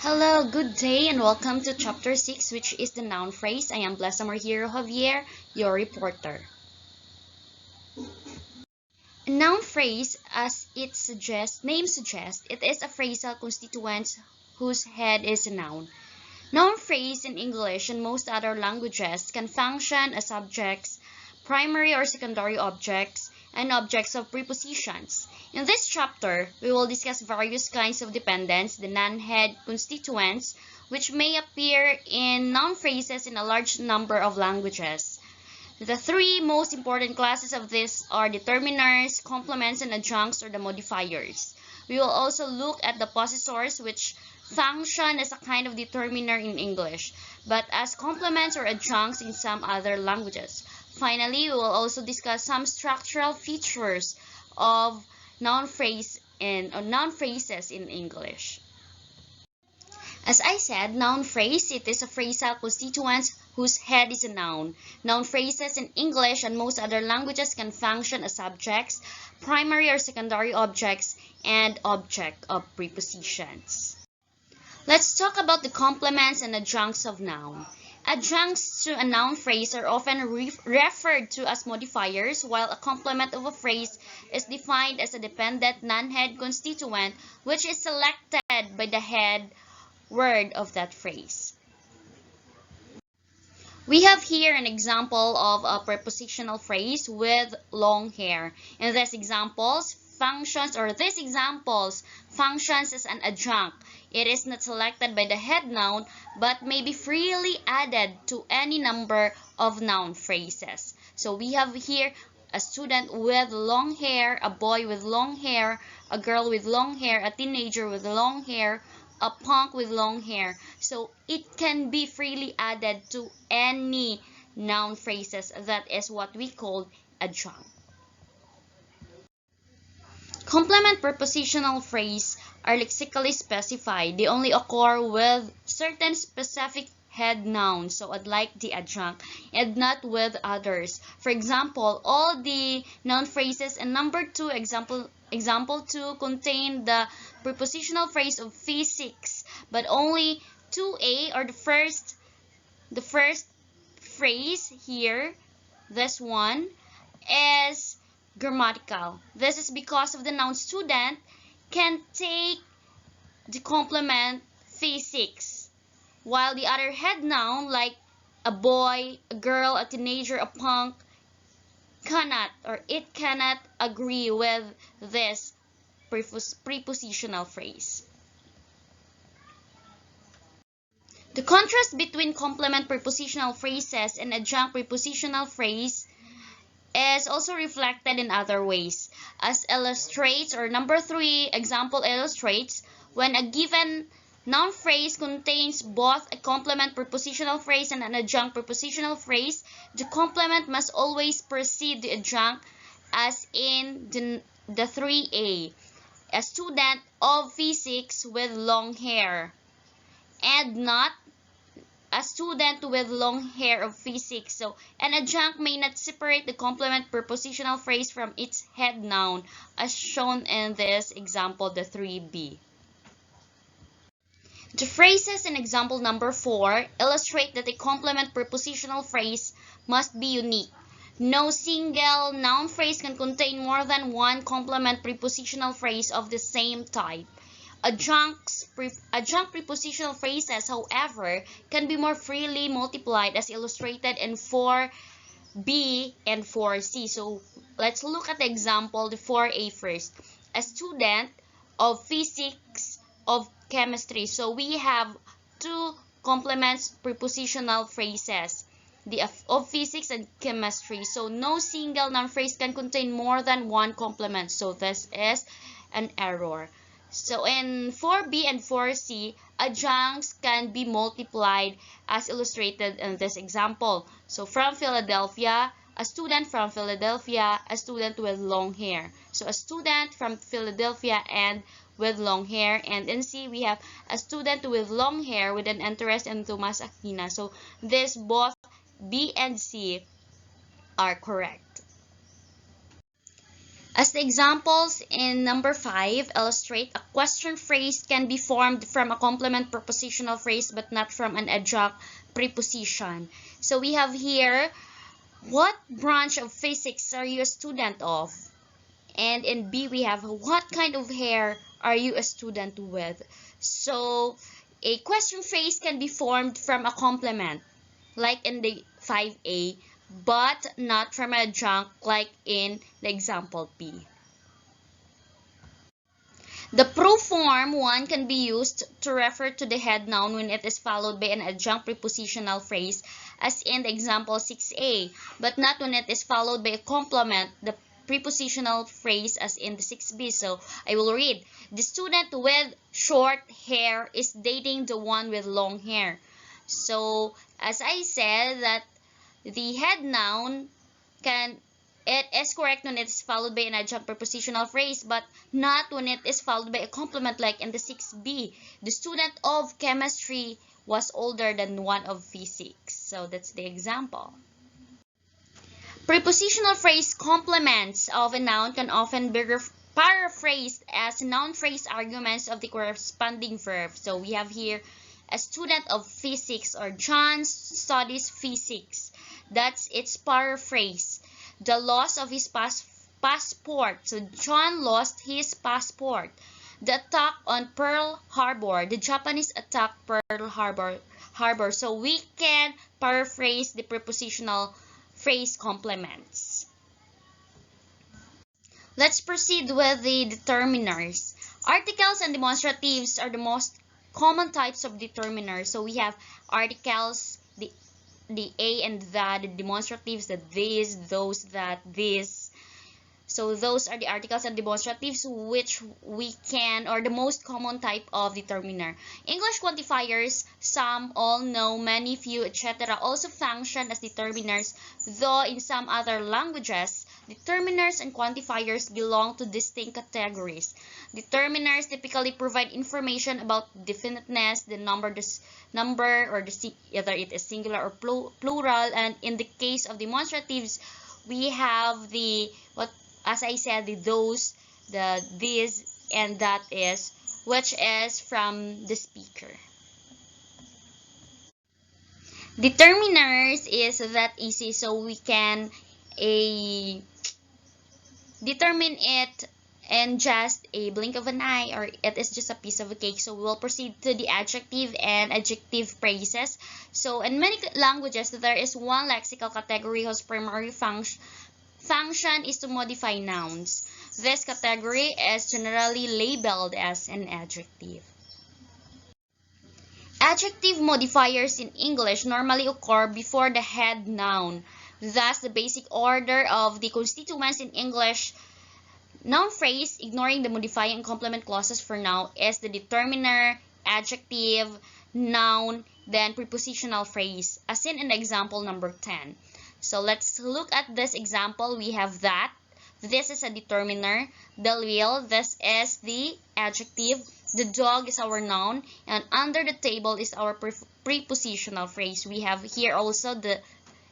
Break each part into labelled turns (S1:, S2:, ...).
S1: Hello, good day, and welcome to Chapter 6, which is the noun phrase. I am Blessed Hero Javier, your reporter. A noun phrase, as its name suggests, it is a phrasal constituent whose head is a noun. Noun phrase in English and most other languages can function as subjects, primary or secondary objects, and objects of prepositions. In this chapter, we will discuss various kinds of dependents, the noun-head constituents, which may appear in noun phrases in a large number of languages. The three most important classes of this are determiners, complements, and adjuncts, or the modifiers. We will also look at the possessors, which function as a kind of determiner in English, but as complements or adjuncts in some other languages. Finally, we will also discuss some structural features of noun phrases in English. As I said, noun phrase, it is a phrasal constituent whose head is a noun. Noun phrases in English and most other languages can function as subjects, primary or secondary objects, and object of prepositions. Let's talk about the complements and adjuncts of noun. Adjuncts to a noun phrase are often referred to as modifiers, while a complement of a phrase is defined as a dependent non-head constituent which is selected by the head word of that phrase. We have here an example of a prepositional phrase with long hair. In these examples functions as an adjunct. It is not selected by the head noun but may be freely added to any number of noun phrases. So we have here a student with long hair, a boy with long hair, a girl with long hair, a teenager with long hair, a punk with long hair. So it can be freely added to any noun phrases. That is what we call adjunct. Complement prepositional phrases are lexically specified. They only occur with certain specific head nouns, so unlike the adjunct, and not with others. For example, all the noun phrases in number 2, example 2, contain the prepositional phrase of physics, but only 2a, or the first phrase here, this one, is grammatical. This is because of the noun student can take the complement physics, while the other head noun like a boy, a girl, a teenager, a punk cannot agree with this prepositional phrase. The contrast between complement prepositional phrases and adjunct prepositional phrase is also reflected in other ways, as illustrates, or number 3 example illustrates, when a given noun phrase contains both a complement prepositional phrase and an adjunct prepositional phrase, the complement must always precede the adjunct, as in the 3a, a student of physics with long hair, and not a student with long hair of physics. So an adjunct may not separate the complement prepositional phrase from its head noun, as shown in this example, the 3b. The phrases in example number 4 illustrate that a complement prepositional phrase must be unique. No single noun phrase can contain more than one complement prepositional phrase of the same type. Adjunct prepositional phrases, however, can be more freely multiplied, as illustrated in 4b and 4c. So let's look at the example, the 4a first. A student of physics, of chemistry. So we have two complements prepositional phrases, the of physics and chemistry. So no single noun phrase can contain more than one complement. So this is an error. So in 4b and 4c, adjuncts can be multiplied as illustrated in this example. So from Philadelphia, a student from Philadelphia, a student with long hair. So a student from Philadelphia and with long hair. And in C, we have a student with long hair with an interest in Tomas Aquina. So this, both B and C are correct. As the examples in number 5 illustrate, a question phrase can be formed from a complement prepositional phrase but not from an adjunct preposition. So we have here, what branch of physics are you a student of? And in B, we have, what kind of hair are you a student with? So a question phrase can be formed from a complement, like in the 5A, but not from an adjunct, like in the example B. The proof form 1 can be used to refer to the head noun when it is followed by an adjunct prepositional phrase, as in the example 6A, but not when it is followed by a complement, the prepositional phrase, as in the 6B. So I will read. The student with short hair is dating the one with long hair. So as I said, that the head noun it is correct when it is followed by an adjunct prepositional phrase, but not when it is followed by a complement, like in the 6B. The student of chemistry was older than one of physics. So that's the example. Prepositional phrase complements of a noun can often be paraphrased as noun phrase arguments of the corresponding verb. So we have here, a student of physics, or John studies physics. That's its paraphrase. The loss of his passport. So John lost his passport. The attack on Pearl Harbor. The Japanese attacked Pearl Harbor. So we can paraphrase the prepositional phrase complements. Let's proceed with the determiners. Articles and demonstratives are the most common types of determiners. So we have articles, the a and the demonstratives, the this, those, that, this. So those are the articles and demonstratives which we can, or the most common type of determiner. English quantifiers, some, all, no, many, few, etc. also function as determiners, though in some other languages, determiners and quantifiers belong to distinct categories. Determiners typically provide information about definiteness, the number, or whether it is singular or plural, and in the case of demonstratives, we have the, as I said, the those, the this, and that is, which is from the speaker. Determiners is that easy, so we can determine it in just a blink of an eye, or it is just a piece of a cake. So we will proceed to the adjective and adjective phrases. So in many languages, there is one lexical category whose primary function is to modify nouns. This category is generally labeled as an adjective. Adjective modifiers in English normally occur before the head noun. Thus, the basic order of the constituents in English noun phrase, ignoring the modifying and complement clauses for noun, is the determiner, adjective, noun, then prepositional phrase, as in example number 10. So let's look at this example. We have that. This is a determiner. The wheel, this is the adjective. The dog is our noun. And under the table is our prepositional phrase. We have here also the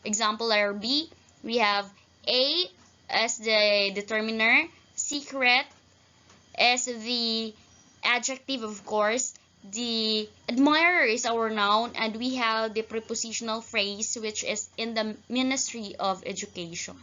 S1: example letter B. We have A as the determiner. Secret is the adjective, of course. The admirer is our noun, and we have the prepositional phrase, which is in the Ministry of Education.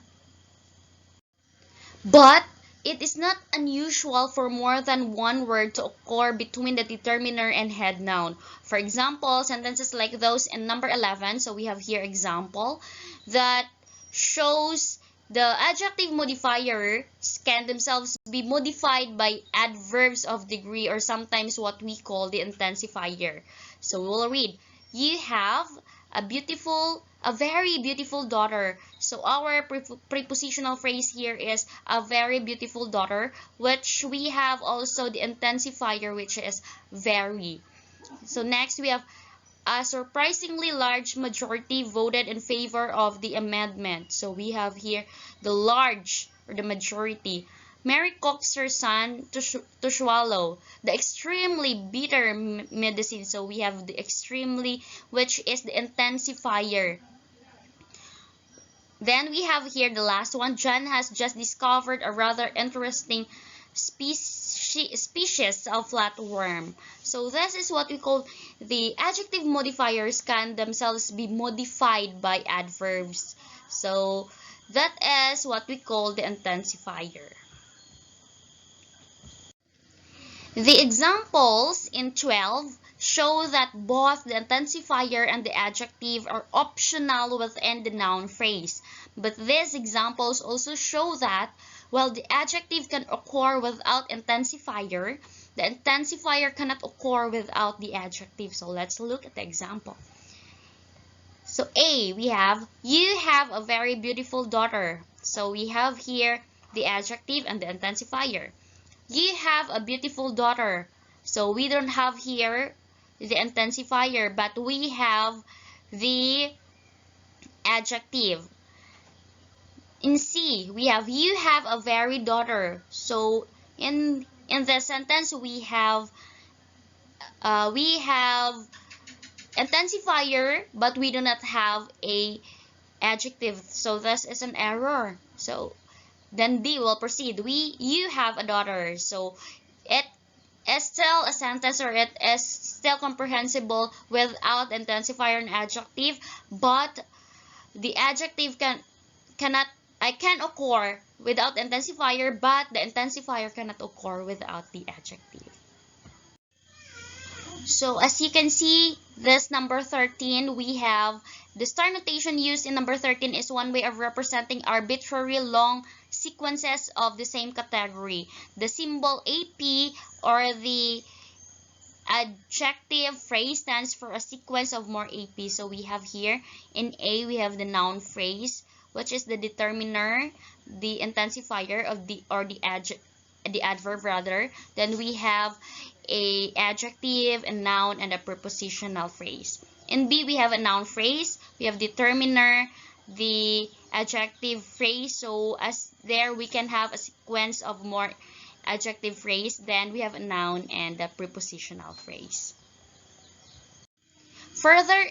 S1: But it is not unusual for more than one word to occur between the determiner and head noun. For example, sentences like those in number 11, so we have here example, that shows the adjective modifiers can themselves be modified by adverbs of degree, or sometimes what we call the intensifier. So we will read, you have a very beautiful daughter. So our prepositional phrase here is a very beautiful daughter, which we have also the intensifier, which is very. So next we have, a surprisingly large majority voted in favor of the amendment. So we have here the large, or the majority. Mary coaxed her son to swallow the extremely bitter medicine. So we have the extremely, which is the intensifier. Then we have here the last one. John has just discovered a rather interesting species of flatworm. So this is what we call the adjective modifiers can themselves be modified by adverbs. So that is what we call the intensifier. The examples in 12 show that both the intensifier and the adjective are optional within the noun phrase. But these examples also show that while the adjective can occur without intensifier, the intensifier cannot occur without the adjective. So let's look at the example. So A, we have, you have a very beautiful daughter. So we have here the adjective and the intensifier. You have a beautiful daughter. So we don't have here the intensifier, but we have the adjective. In C, we have you have a very daughter. So in the sentence we have intensifier, but we do not have a adjective. So this is an error. So then D will proceed. You have a daughter. So it is still a sentence, or it is still comprehensible without intensifier and adjective, but the adjective can occur without intensifier, but the intensifier cannot occur without the adjective. So as you can see, this number 13, we have the star notation used in number 13 is one way of representing arbitrary long sequences of the same category. The symbol AP, or the adjective phrase, stands for a sequence of more AP. So we have here in A, we have the noun phrase, which is the determiner, the intensifier of the adverb rather. Then we have a adjective, a noun, and a prepositional phrase. In B, we have a noun phrase, we have determiner, the adjective phrase. So as there, we can have a sequence of more adjective phrase. Then we have a noun and a prepositional phrase. Further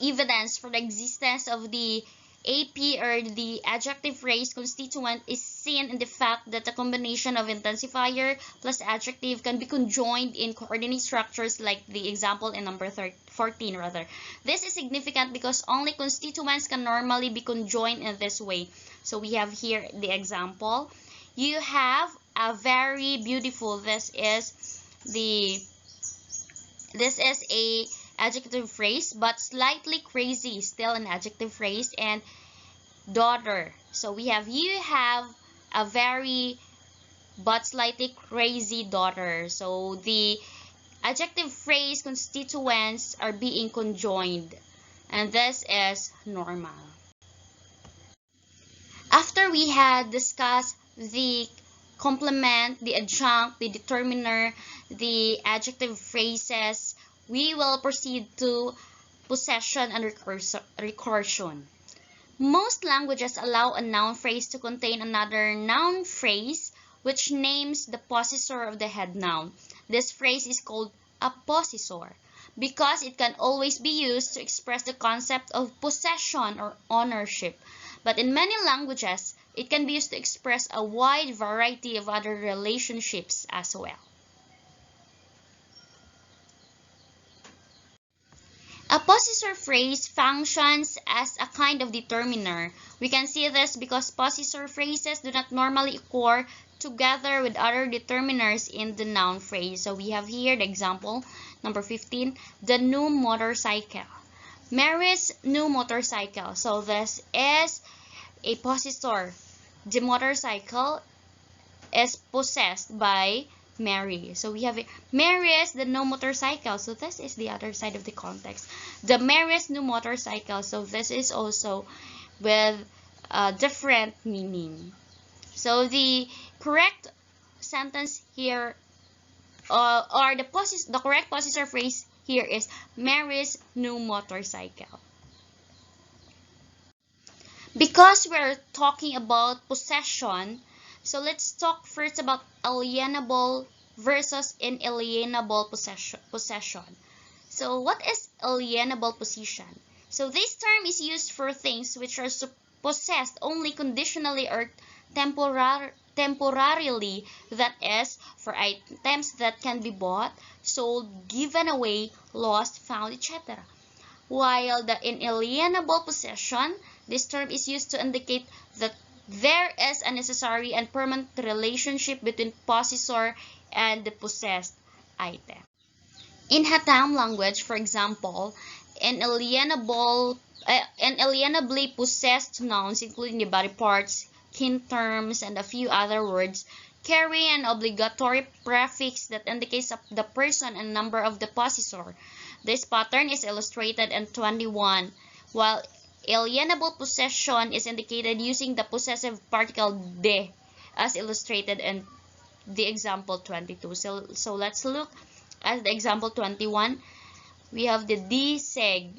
S1: evidence for the existence of the AP, or the adjective phrase constituent, is seen in the fact that the combination of intensifier plus adjective can be conjoined in coordinate structures, like the example in number 14 rather. This is significant because only constituents can normally be conjoined in this way. So we have here the example. You have a very beautiful. This is a adjective phrase, but slightly crazy, still an adjective phrase, and daughter. So we have you have a very but slightly crazy daughter. So the adjective phrase constituents are being conjoined, and this is normal. After we had discussed the complement, the adjunct, the determiner, the adjective phrases, we will proceed to possession and recursion. Most languages allow a noun phrase to contain another noun phrase which names the possessor of the head noun. This phrase is called a possessor because it can always be used to express the concept of possession or ownership. But in many languages, it can be used to express a wide variety of other relationships as well. A possessor phrase functions as a kind of determiner. We can see this because possessor phrases do not normally occur together with other determiners in the noun phrase. So we have here the example, number 15, the new motorcycle. Mary's new motorcycle. So this is a possessor. The motorcycle is possessed by Mary. So we have Mary's the new motorcycle. So this is the other side of the context. The Mary's new motorcycle. So this is also with a different meaning. So the correct sentence here, or the correct possessor phrase here is Mary's new motorcycle. Because we're talking about possession, so let's talk first about alienable versus inalienable possession. So what is alienable possession? So this term is used for things which are possessed only conditionally or temporarily, that is, for items that can be bought, sold, given away, lost, found, etc. While the inalienable possession, this term is used to indicate that there is a necessary and permanent relationship between possessor and the possessed item. In Hatam language, for example, inalienably possessed nouns, including the body parts, kin terms, and a few other words, carry an obligatory prefix that indicates the person and number of the possessor. This pattern is illustrated in 21, while alienable possession is indicated using the possessive particle de, as illustrated in the example 22. So let's look at the example 21. We have the D-sig,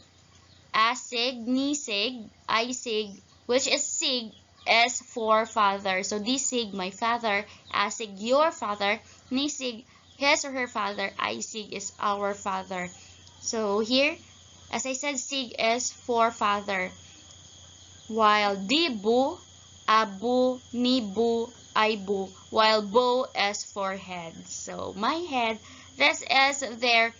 S1: A-sig, Ni-sig, I-sig, which is sig is for father. So D-sig, my father, A-sig, your father, Ni-sig, his or her father, I-sig is our father. So here, as I said, sig is for father, while Di-bu, Abu, Ni-bu, I-bu, while bo is for head. So my head, this is their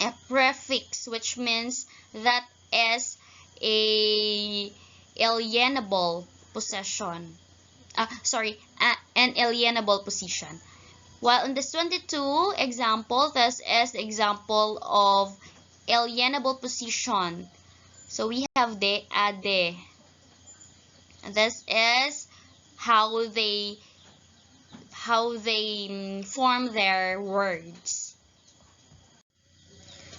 S1: a prefix, which means that is a alienable possession. An alienable position. While in this 22 example, this is the example of alienable position. So we have de, ade. And this is how they form their words.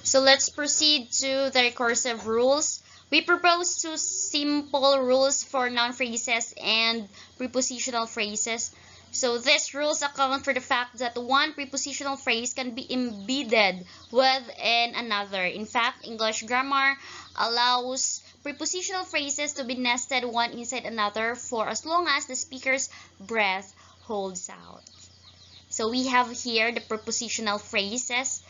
S1: So let's proceed to the recursive rules. We propose two simple rules for noun phrases and prepositional phrases. So these rules account for the fact that one prepositional phrase can be embedded within another. In fact, English grammar allows prepositional phrases to be nested one inside another for as long as the speaker's breath holds out. So we have here the prepositional phrases.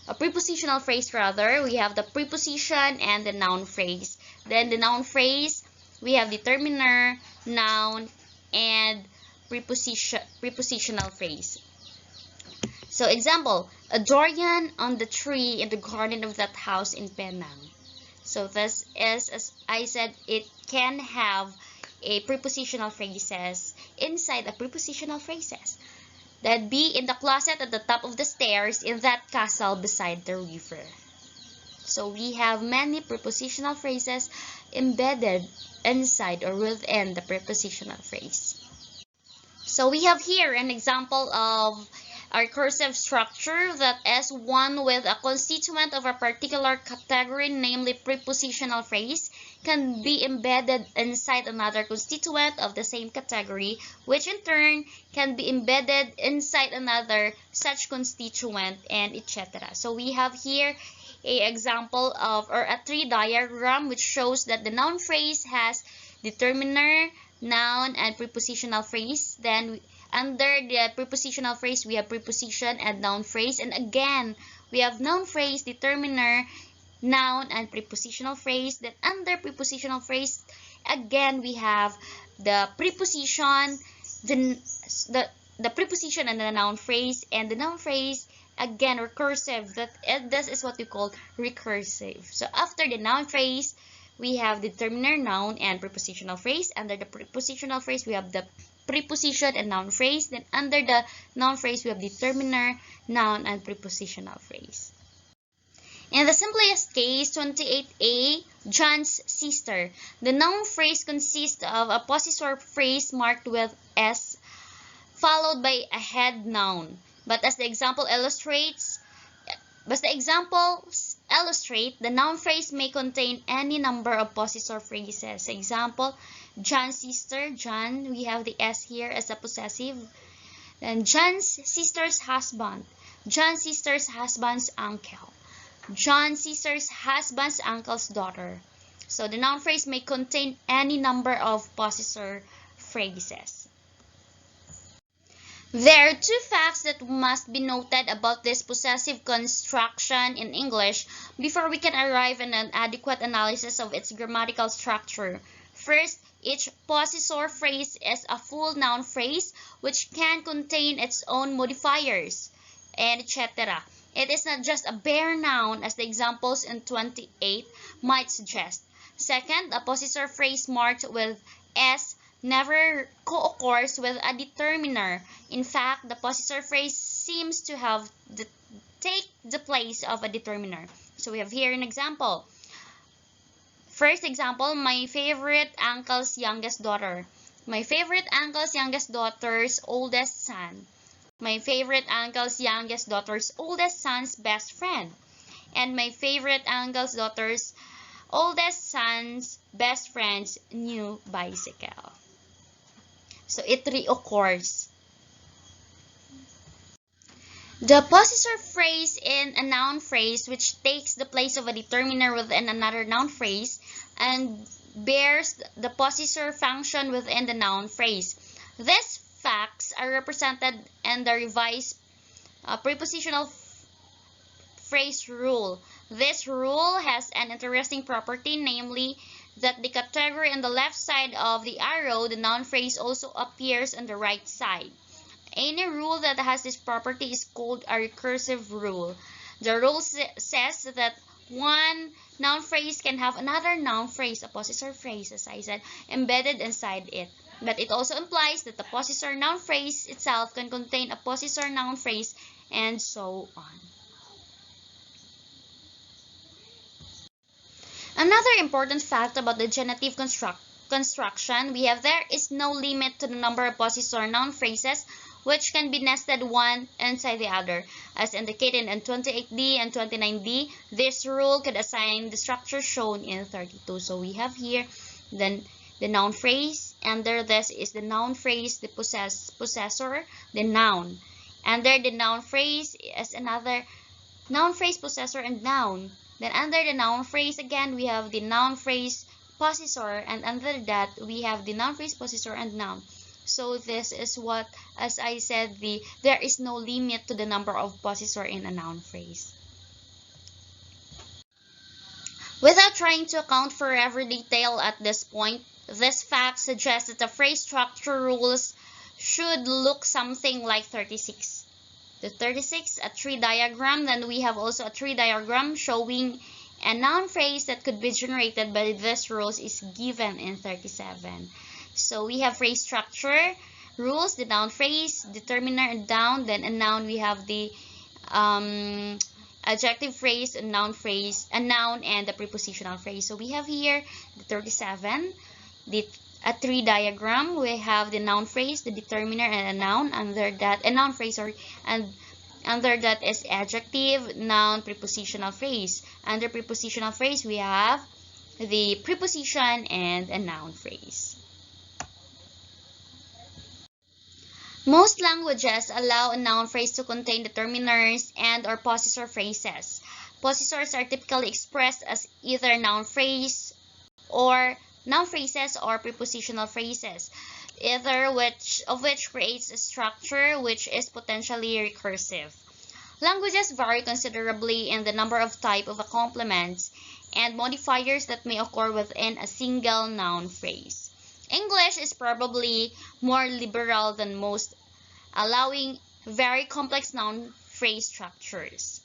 S1: A prepositional phrase rather, we have the preposition and the noun phrase. Then the noun phrase, we have determiner, noun, and prepositional phrase. So example, a durian on the tree in the garden of that house in Penang. So this is, as I said, it can have a prepositional phrases inside a prepositional phrases. That be in the closet at the top of the stairs in that castle beside the river. So we have many prepositional phrases embedded inside or within the prepositional phrase. So we have here an example of a recursive structure that is one with a constituent of a particular category, namely prepositional phrase, can be embedded inside another constituent of the same category, which in turn can be embedded inside another such constituent, and etc. So we have here an example of or a tree diagram which shows that the noun phrase has determiner, noun, and prepositional phrase. Then under the prepositional phrase, we have preposition and noun phrase. And again, we have noun phrase, determiner, noun, and prepositional phrase. Then under prepositional phrase, again, we have the preposition, the preposition and the noun phrase. And the noun phrase, again, recursive. This is what we call recursive. So after the noun phrase, we have determiner, noun, and prepositional phrase. Under the prepositional phrase, we have the preposition and noun phrase. Then under the noun phrase, we have determiner, noun, and prepositional phrase. In the simplest case, 28a, John's sister. The noun phrase consists of a possessor phrase marked with S, followed by a head noun. But as the examples illustrate, the noun phrase may contain any number of possessor phrases. Example, John's sister, John, we have the S here as a possessive. Then John's sister's husband, John's sister's husband's uncle, John's sister's husband's uncle's daughter. So the noun phrase may contain any number of possessor phrases. There are two facts that must be noted about this possessive construction in English before we can arrive at an adequate analysis of its grammatical structure. First, Each possessor phrase is a full noun phrase which can contain its own modifiers, and etc. It is not just a bare noun as the examples in 28 might suggest. Second, a possessor phrase marked with S never co-occurs with a determiner. In fact, the possessor phrase seems to have take the place of a determiner. So we have here an example. First example, my favorite uncle's youngest daughter. My favorite uncle's youngest daughter's oldest son. My favorite uncle's youngest daughter's oldest son's best friend. And my favorite uncle's daughter's oldest son's best friend's new bicycle. So it reoccurs. The possessor phrase in a noun phrase which takes the place of a determiner within another noun phrase and bears the possessor function within the noun phrase. These facts are represented in the revised prepositional phrase rule. This rule has an interesting property, namely that the category on the left side of the arrow, the noun phrase, also appears on the right side. Any rule that has this property is called a recursive rule. The rule says that one noun phrase can have another noun phrase, a possessor phrase, as I said, embedded inside it. But it also implies that the possessor noun phrase itself can contain a possessor noun phrase, and so on. Another important fact about the genitive construction we have, there is no limit to the number of possessor noun phrases which can be nested one inside the other. As indicated in 28D and 29D, this rule could assign the structure shown in 32. So we have here the noun phrase. Under this is the noun phrase, the possessor, the noun. Under the noun phrase is another noun phrase, possessor, and noun. Then under the noun phrase again, we have the noun phrase, possessor, and under that we have the noun phrase, possessor, and noun. So this is what, as I said, there is no limit to the number of possessor in a noun phrase. Without trying to account for every detail at this point, this fact suggests that the phrase structure rules should look something like 36. The 36, a tree diagram. Then we have also a tree diagram showing a noun phrase that could be generated by these rules is given in 37. So we have phrase structure rules, the noun phrase, determiner, and noun. Then a noun, we have the adjective phrase, a noun phrase, a noun, and the prepositional phrase. So we have here the 37, a tree diagram. We have the noun phrase, the determiner, and a noun. Under that, a noun phrase, sorry, and under that is adjective, noun, prepositional phrase. Under prepositional phrase, we have the preposition and a noun phrase. Most languages allow a noun phrase to contain determiners and or possessor phrases. Possessors are typically expressed as either noun phrases or prepositional phrases, either of which creates a structure which is potentially recursive. Languages vary considerably in the number of types of complements and modifiers that may occur within a single noun phrase. English is probably more liberal than most, allowing very complex noun phrase structures.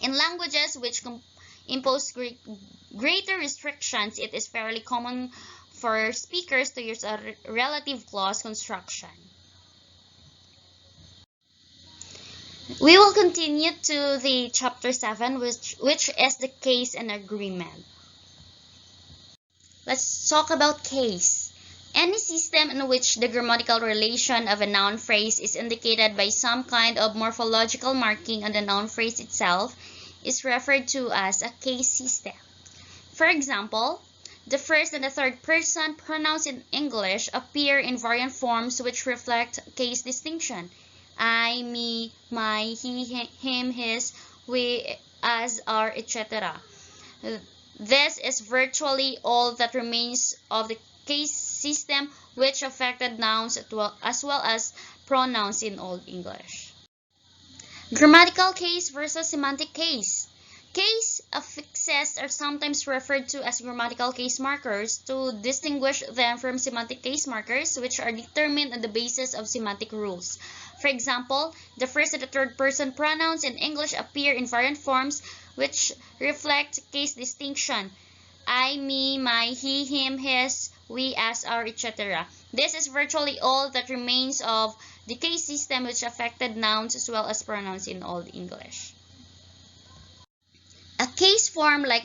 S1: In languages which impose greater restrictions, it is fairly common for speakers to use a relative clause construction. We will continue to the chapter 7, which is the case and agreement. Let's talk about case. Any system in which the grammatical relation of a noun phrase is indicated by some kind of morphological marking on the noun phrase itself is referred to as a case system. For example, the first and the third person pronouns in English appear in variant forms which reflect case distinction. I, me, my, he, him, his, we, us, our, etc. This is virtually all that remains of the case system, which affected nouns as well as pronouns in Old English. Grammatical case versus semantic case. Case affixes cases are sometimes referred to as grammatical case markers to distinguish them from semantic case markers, which are determined on the basis of semantic rules. For example, the first and the third person pronouns in English appear in variant forms which reflect case distinction. I, me, my, he, him, his, we, us, our, etc. This is virtually all that remains of the case system which affected nouns as well as pronouns in Old English. A case form like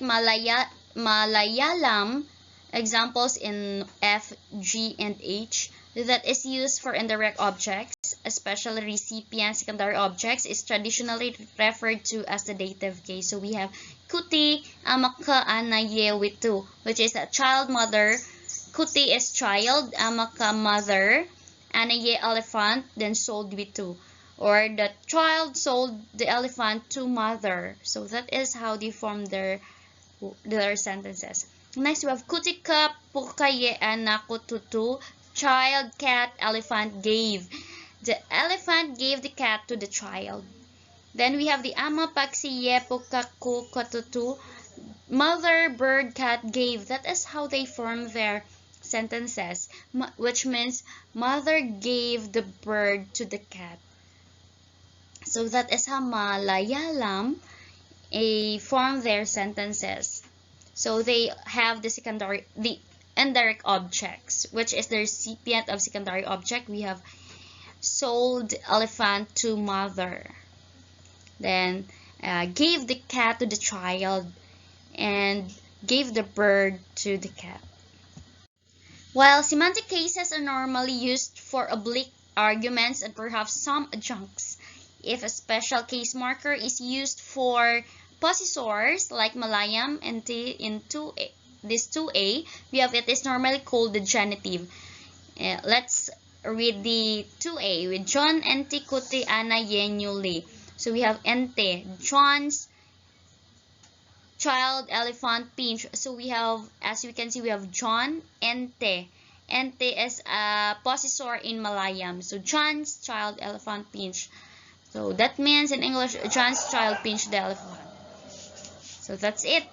S1: Malayalam, examples in F, G, and H, that is used for indirect objects, especially recipient secondary objects, is traditionally referred to as the dative case. So we have kuti amaka anaye witu, which is a child mother. Kuti is child, amaka mother, anaye elephant, then sold witu. Or the child sold the elephant to mother. So that is how they form their sentences. Next, we have kutika pukaye anakututu. Child, cat, elephant gave. The elephant gave the cat to the child. Then we have the ama paksiye pukaku katutu. Mother, bird, cat gave. That is how they form their sentences, which means mother gave the bird to the cat. So that is how Malayalam form their sentences. So they have the indirect objects, which is the recipient of secondary object. We have sold elephant to mother. Then gave the cat to the child and gave the bird to the cat. While semantic cases are normally used for oblique arguments and perhaps some adjuncts, if a special case marker is used for possessors like Malayam and in 2A, this 2A, we have it is normally called the genitive. Let's read the 2A with John ente kuti ana yenuli. So we have ente, John's child, elephant, pinch. So we have, as you can see, we have John, ente. Ente is a possessor in Malayam. So John's child, elephant, pinch. So that means in English, John's child pinched the elephant. So that's it.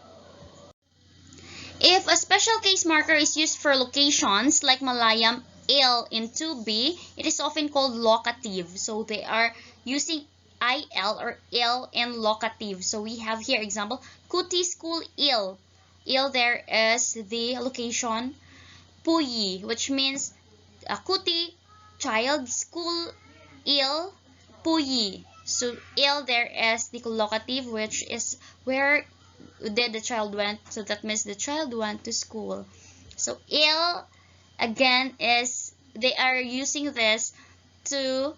S1: If a special case marker is used for locations like Malayam, il in 2B, it is often called locative. So they are using il or il in locative. So we have here example, Kuti school il. Il there is the location. Puyi, which means Kuti child, school il, Puyi. So il there is the locative, which is where did the child went. So that means the child went to school. So il again is, they are using this to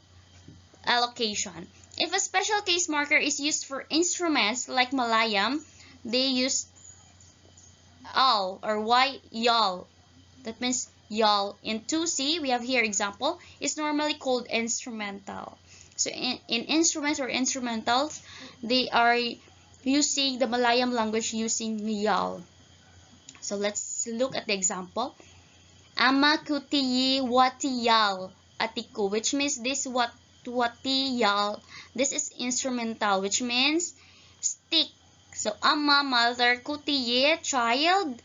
S1: a location. If a special case marker is used for instruments like Malayam, they use al or yal. That means yal. In 2C, we have here example, is normally called instrumental. So in instruments or instrumentals, they are using the Malayam language using yal. So let's look at the example. Ama kutiyi watiyal atiku, which means this watiyal, this is instrumental, which means stick. So ama, mother, kutiyi, child,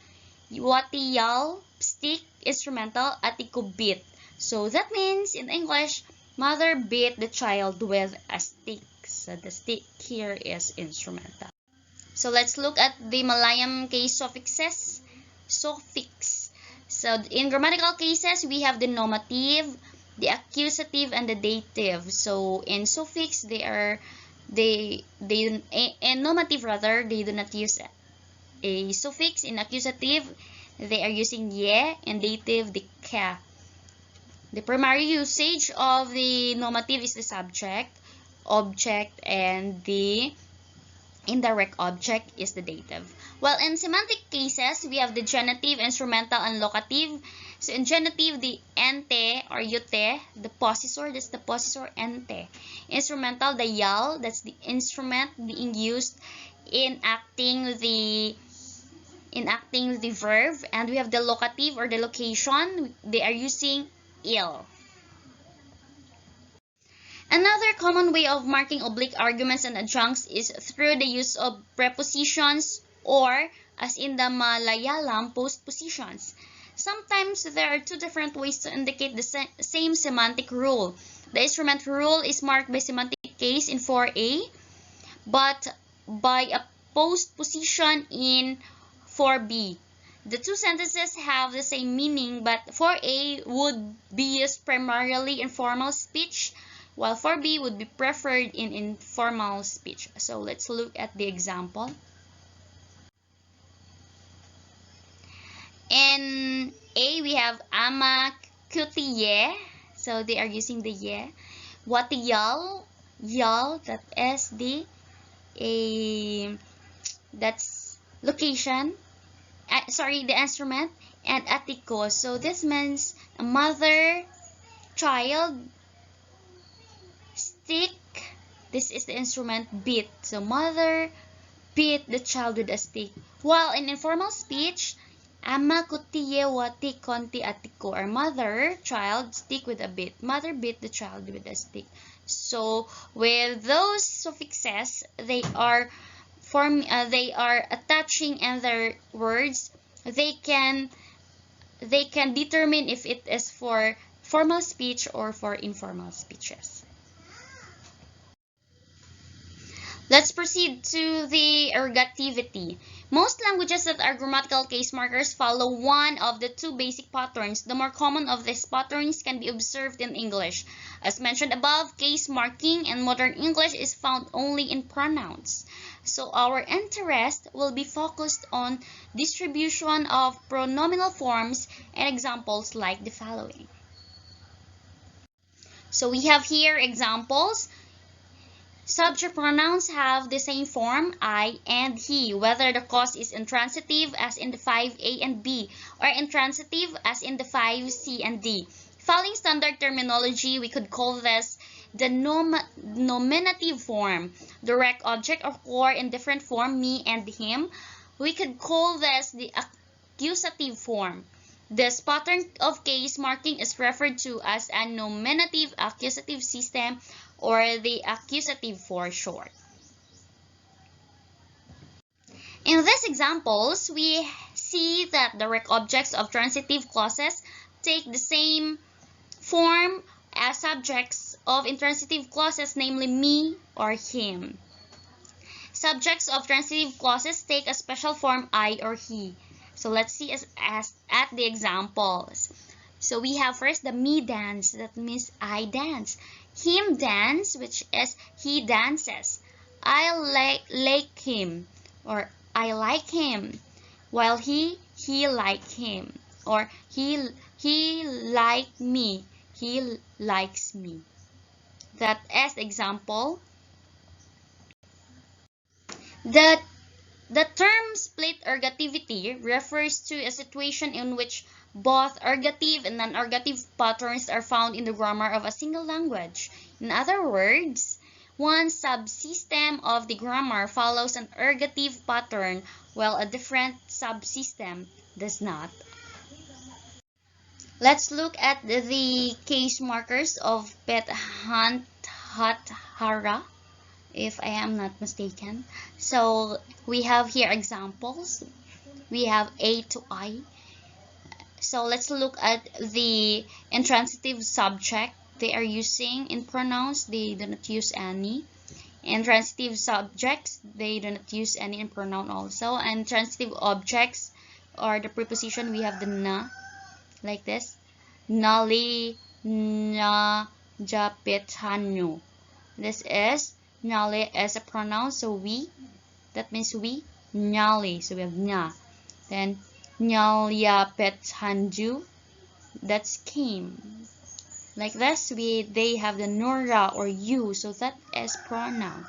S1: watiyal, stick, instrumental, atiku, beat. So that means in English, mother beat the child with a stick. So the stick here is instrumental. So let's look at the Malayam case suffixes. Suffix. So in grammatical cases, we have the nominative, the accusative, and the dative. So in suffix, in nominative rather, they do not use a suffix. In accusative, they are using ye, and dative the ka. The primary usage of the nominative is the subject, object, and the indirect object is the dative. While in semantic cases, we have the genitive, instrumental, and locative. So in genitive, the ente or yute, the possessor, that's the possessor ente. Instrumental, the yal, that's the instrument being used in acting the verb. And we have the locative or the location, they are using il. Another common way of marking oblique arguments and adjuncts is through the use of prepositions or as in the Malayalam postpositions. Sometimes there are two different ways to indicate the same semantic rule. The instrument rule is marked by semantic case in 4a, but by a postposition in 4b. The two sentences have the same meaning, but 4a would be used primarily in formal speech, while 4b would be preferred in informal speech. So let's look at the example. In A, we have ama kutiye, so they are using the ye. Watiyal, yal, that is the that's location. Sorry, the instrument. And atiko, so this means a mother, child, stick. This is the instrument beat. So mother beat the child with a stick. While in informal speech, ama kutiye wati konti atiko, or mother, child, stick with a bit. Mother beat the child with a stick. So with those suffixes, they are attaching in their words. They can determine if it is for formal speech or for informal speeches. Let's proceed to the ergativity. Most languages that are grammatical case markers follow one of the two basic patterns. The more common of these patterns can be observed in English. As mentioned above, case marking in modern English is found only in pronouns. So our interest will be focused on distribution of pronominal forms and examples like the following. So we have here examples. Subject pronouns have the same form, I and he, whether the cause is intransitive as in the 5a and b, or intransitive as in the 5c and d. Following standard terminology, we could call this the nominative form. Direct object occur in different form, me and him. We could call this the accusative form. This pattern of case marking is referred to as a nominative accusative system, or the accusative for short. In these examples, we see that direct objects of transitive clauses take the same form as subjects of intransitive clauses, namely me or him. Subjects of transitive clauses take a special form, I or he. So let's see at the examples. So we have first the me dance, that means I dance. Him dance, which is he dances. I like him, or I like him. While he like him, or he like me, he likes me. That is example. The term split ergativity refers to a situation in which both ergative and non-ergative patterns are found in the grammar of a single language. In other words, one subsystem of the grammar follows an ergative pattern while a different subsystem does not. Let's look at the case markers of pet hunt hara, if I am not mistaken. So we have here examples. We have A to I. So let's look at the intransitive subject they are using in pronouns. They do not use any. Intransitive subjects, they do not use any in pronoun also. And transitive objects, or the preposition, we have the na, like this. Nali, na, japit, hanu. This is Nyale as a pronoun, so we, that means we, nyali, so we have nya. Then nyalya pet hanju, that's came. Like this, they have the nora or you, so that is pronoun.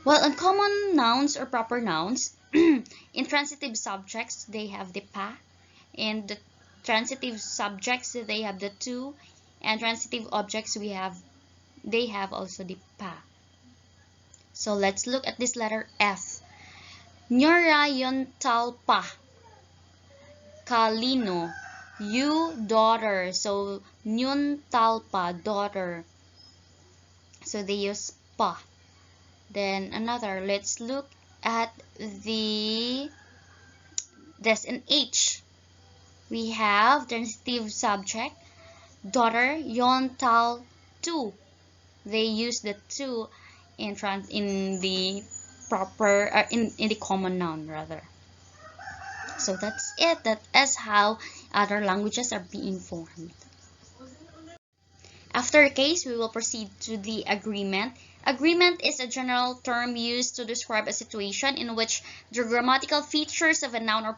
S1: Well, uncommon nouns or proper nouns, intransitive subjects, they have the pa, and the transitive subjects, they have the to, and transitive objects, they have also the pa. So let's look at this letter F. Nyora yon talpa. Kalino. You, daughter. So nyun talpa, daughter. So they use pa. Then another, let's look at this in H. We have transitive subject, daughter, yon tal tu. They use the tu in the proper in the common noun rather. So that's it. That is how other languages are being formed. After case, we will proceed to the agreement. Agreement is a general term used to describe a situation in which the grammatical features of a noun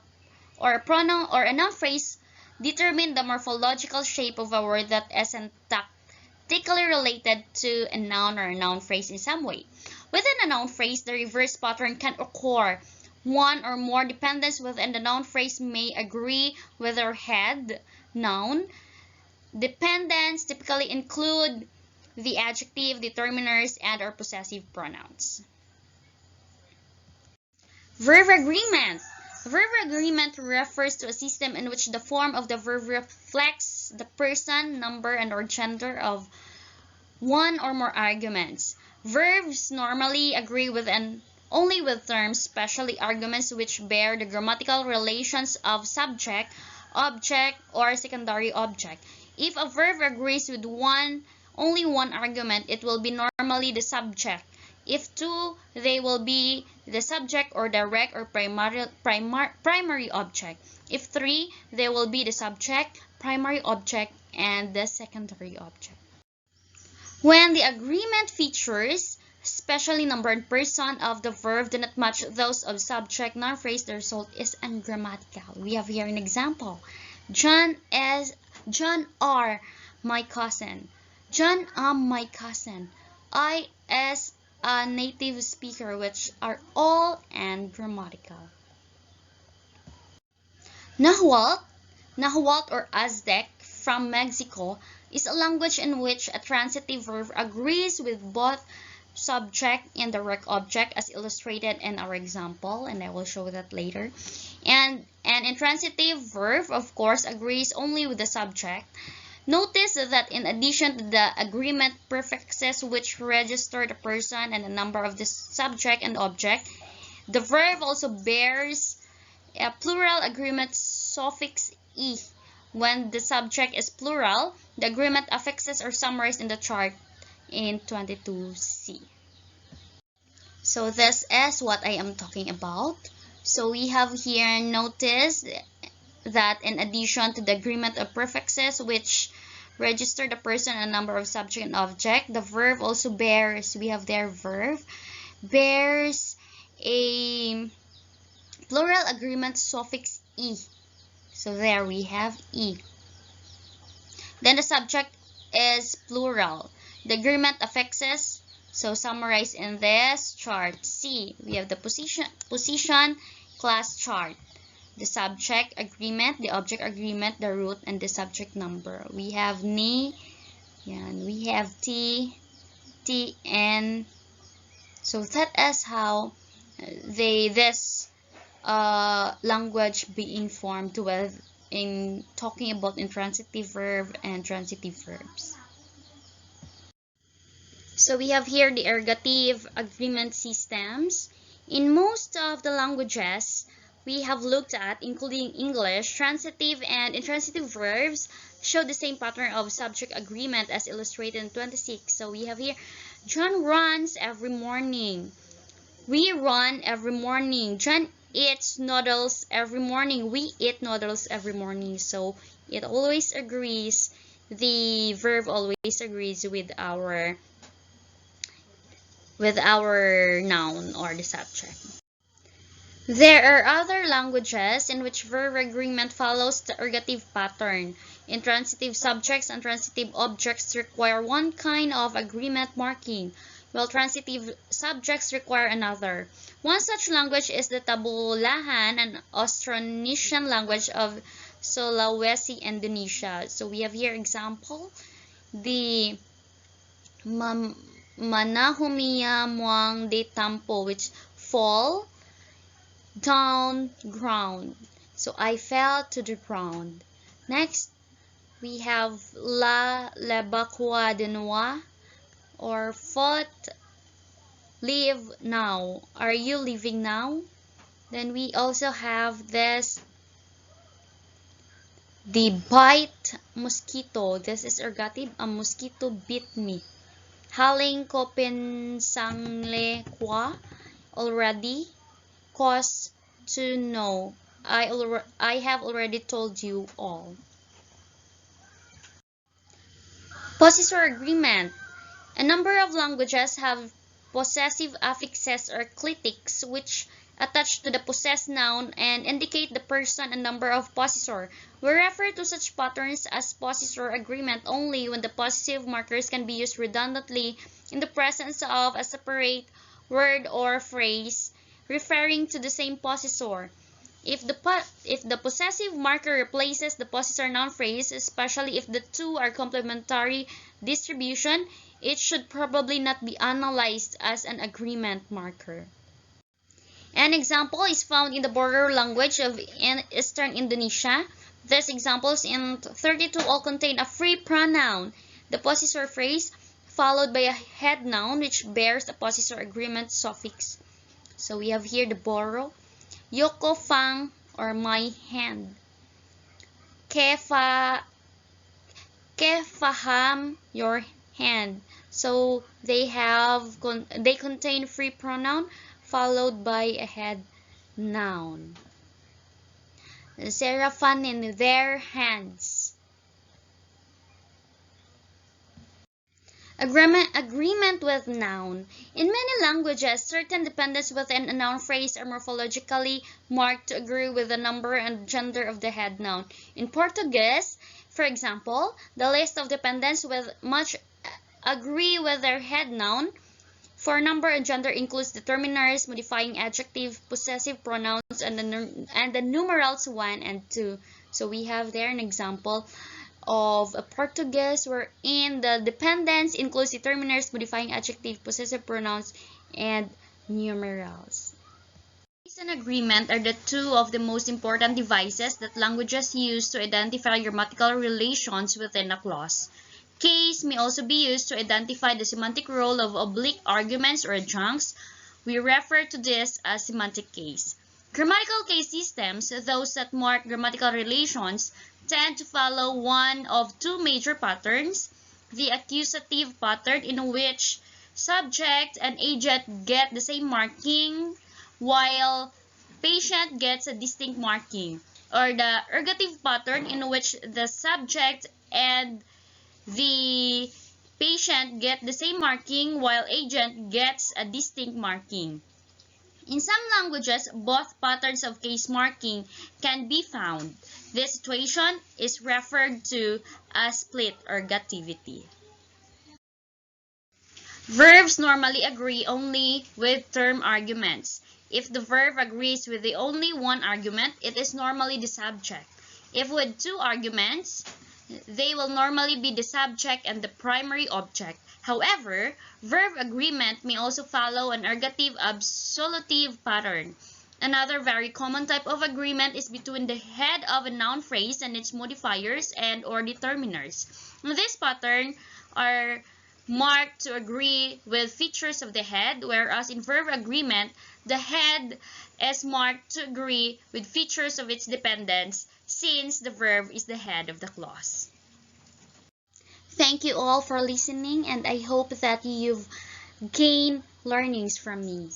S1: or a pronoun or a noun phrase determine the morphological shape of a word that is syntactically related to a noun or a noun phrase in some way. Within a noun phrase, the reverse pattern can occur. One or more dependents within the noun phrase may agree with their head noun. Dependents typically include the adjective, determiners, and or possessive pronouns. Verb agreement. Verb agreement refers to a system in which the form of the verb reflects the person, number, and or gender of one or more arguments. Verbs normally agree with only with terms, especially arguments which bear the grammatical relations of subject, object, or secondary object. If a verb agrees with only one argument, it will be normally the subject. If two, they will be the subject or direct or primary object. If three, they will be the subject, primary object, and the secondary object. When the agreement features, especially number and person of the verb, do not match those of subject, noun phrase, the result is ungrammatical. We have here an example. John are my cousin. John am my cousin. I is a native speaker, which are all ungrammatical. Nahuatl or Aztec from Mexico is a language in which a transitive verb agrees with both subject and direct object, as illustrated in our example, and I will show that later. And an intransitive verb, of course, agrees only with the subject. Notice that in addition to the agreement prefixes which register the person and the number of the subject and object, the verb also bears a plural agreement suffix "e". When the subject is plural, the agreement affixes are summarized in the chart in 22C. So this is what I am talking about. So we have here, notice that in addition to the agreement of prefixes which register the person and number of subject and object, the verb also bears, we have their verb, bears a plural agreement suffix "e". So there we have "e". Then the subject is plural. The agreement affixes, so summarized in this chart C. We have the position class chart. The subject agreement, the object agreement, the root, and the subject number. We have ni, and we have t, n. So that is how this language being formed with in talking about intransitive verb and transitive verbs. So we have here the ergative agreement systems. In most of the languages we have looked at, including English, transitive and intransitive verbs show the same pattern of subject agreement as illustrated in 26. So we have here, John runs every morning. We run every morning. John eats noodles every morning. We eat noodles every morning. So it always agrees, the verb always agrees with our noun or the subject. There are other languages in which verb agreement follows the ergative pattern. Intransitive subjects and transitive objects require one kind of agreement marking, while transitive subjects require another. One such language is the Tabulahan, an Austronesian language of Sulawesi, Indonesia. So we have here example, the Manahumia Muang de Tampo, which fall down ground. So I fell to the ground. Next, we have La Lebakwa de Noa, or fought live now. Are you living now? Then we also have this, the bite mosquito. This is ergative. A mosquito bit me. Haling ko pinsangle kwa already. Cause to know. I have already told you all. Possessor agreement. A number of languages have possessive affixes or clitics which attach to the possessed noun and indicate the person and number of possessor. We refer to such patterns as possessor agreement only when the possessive markers can be used redundantly in the presence of a separate word or phrase referring to the same possessor. If the possessive marker replaces the possessor noun phrase, especially if the two are complementary distribution, it should probably not be analyzed as an agreement marker. An example is found in the border language of Eastern Indonesia. These examples in 32 all contain a free pronoun, the possessor phrase, followed by a head noun which bears a possessor agreement suffix. So we have here the borrow, Yoko Fang or my hand, Kefa Kefaham your hand. So they contain free pronoun followed by a head noun. Seraphim in their hands. Agreement with noun. In many languages, certain dependents within a noun phrase are morphologically marked to agree with the number and gender of the head noun. In Portuguese, for example, the list of dependents with much agree with their head noun for number and gender includes determiners, modifying adjective, possessive pronouns, and the numerals 1 and 2. So we have there an example of a Portuguese wherein the dependents includes determiners, modifying adjective, possessive pronouns, and numerals. Case and agreement are the two of the most important devices that languages use to identify grammatical relations within a clause. Case may also be used to identify the semantic role of oblique arguments or adjuncts. We refer to this as semantic case. Grammatical case systems, those that mark grammatical relations, tend to follow one of two major patterns: the accusative pattern, in which subject and agent get the same marking while patient gets a distinct marking, or the ergative pattern, in which the subject and the patient get the same marking while agent gets a distinct marking. In some languages, both patterns of case marking can be found. This situation is referred to as split ergativity. Verbs normally agree only with term arguments. If the verb agrees with the only one argument, it is normally the subject. If with two arguments, they will normally be the subject and the primary object. However, verb agreement may also follow an ergative absolutive pattern. Another very common type of agreement is between the head of a noun phrase and its modifiers and or determiners. This pattern are marked to agree with features of the head, whereas in verb agreement, the head is marked to agree with features of its dependents, since the verb is the head of the clause. Thank you all for listening, and I hope that you've gained learnings from me.